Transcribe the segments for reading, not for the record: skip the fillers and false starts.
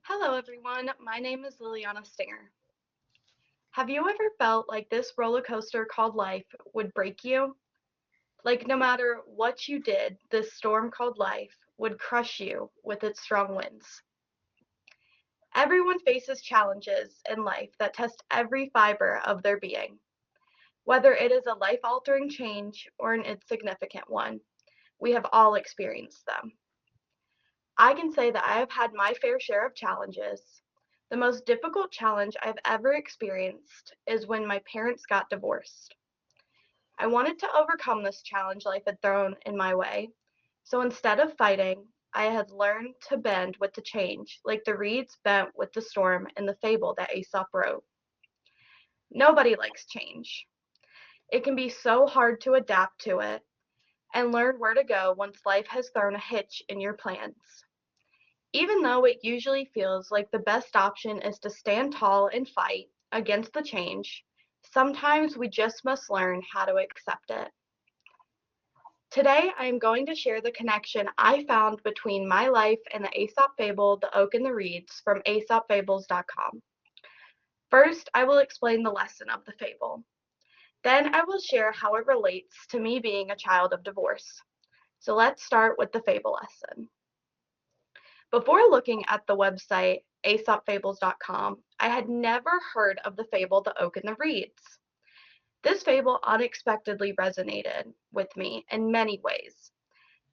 Hello, everyone. My name is Lillianna Stinger. Have you ever felt like this roller coaster called life would break you? Like no matter what you did, this storm called life would crush you with its strong winds. Everyone faces challenges in life that test every fiber of their being. Whether it is a life-altering change or an insignificant one, we have all experienced them. I can say that I have had my fair share of challenges. The most difficult challenge I've ever experienced is when my parents got divorced. I wanted to overcome this challenge life had thrown in my way, so instead of fighting, I had learned to bend with the change, like the reeds bent with the storm in the fable that Aesop wrote. Nobody likes change. It can be so hard to adapt to it and learn where to go once life has thrown a hitch in your plans. Even though it usually feels like the best option is to stand tall and fight against the change, sometimes we just must learn how to accept it. Today, I am going to share the connection I found between my life and the Aesop fable, The Oak and the Reeds, from aesopfables.com. First, I will explain the lesson of the fable. Then I will share how it relates to me being a child of divorce. So let's start with the fable lesson. Before looking at the website aesopfables.com, I had never heard of the fable The Oak and the Reeds. This fable unexpectedly resonated with me in many ways,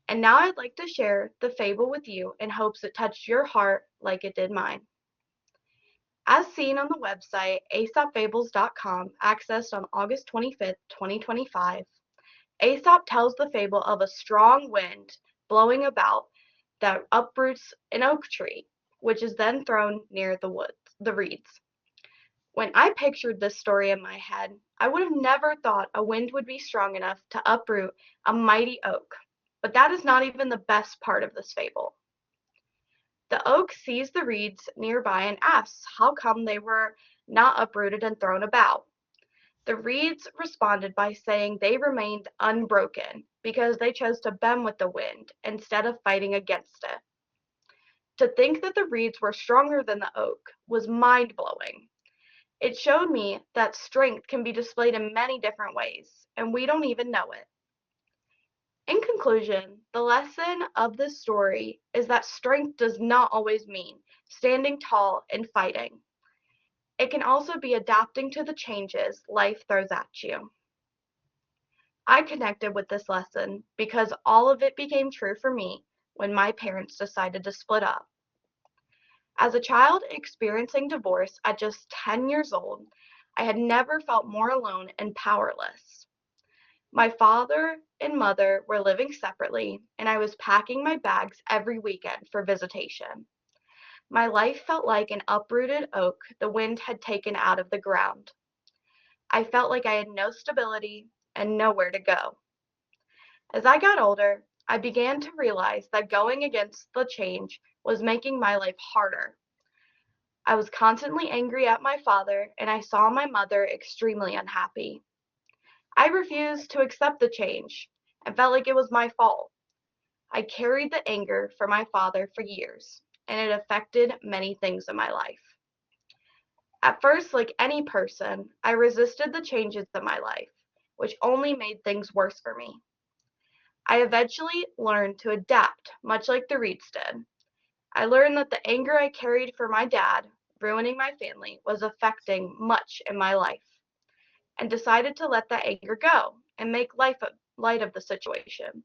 and now I'd like to share the fable with you in hopes it touched your heart like it did mine. As seen on the website aesopfables.com, accessed on August 25th, 2025, Aesop tells the fable of a strong wind blowing about that uproots an oak tree, which is then thrown near the reeds. When I pictured this story in my head, I would have never thought a wind would be strong enough to uproot a mighty oak. But that is not even the best part of this fable. The oak sees the reeds nearby and asks how come they were not uprooted and thrown about. The reeds responded by saying they remained unbroken because they chose to bend with the wind instead of fighting against it. To think that the reeds were stronger than the oak was mind-blowing. It showed me that strength can be displayed in many different ways, and we don't even know it. In conclusion, the lesson of this story is that strength does not always mean standing tall and fighting. It can also be adapting to the changes life throws at you. I connected with this lesson because all of it became true for me when my parents decided to split up. As a child experiencing divorce at just 10 years old, I had never felt more alone and powerless. My father and mother were living separately, and I was packing my bags every weekend for visitation. My life felt like an uprooted oak the wind had taken out of the ground. I felt like I had no stability and nowhere to go. As I got older, I began to realize that going against the change was making my life harder. I was constantly angry at my father, and I saw my mother extremely unhappy. I refused to accept the change and felt like it was my fault. I carried the anger for my father for years, and it affected many things in my life. At first, like any person, I resisted the changes in my life, which only made things worse for me. I eventually learned to adapt, much like the Reeds did. I learned that the anger I carried for my dad, ruining my family, was affecting much in my life, and decided to let that anger go and make light of the situation.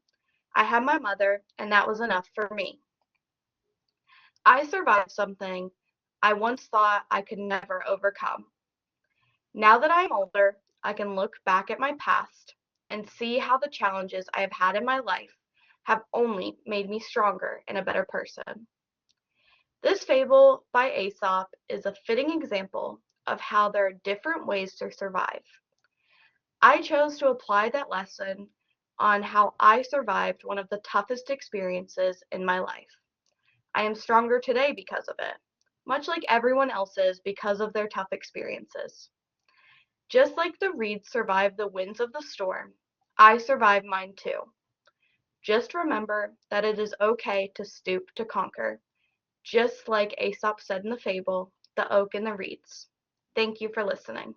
I had my mother, and that was enough for me. I survived something I once thought I could never overcome. Now that I am older, I can look back at my past and see how the challenges I have had in my life have only made me stronger and a better person. This fable by Aesop is a fitting example of how there are different ways to survive. I chose to apply that lesson on how I survived one of the toughest experiences in my life. I am stronger today because of it, much like everyone else is because of their tough experiences. Just like the reeds survived the winds of the storm, I survived mine too. Just remember that it is okay to stoop to conquer, just like Aesop said in the fable, the oak and the reeds. Thank you for listening.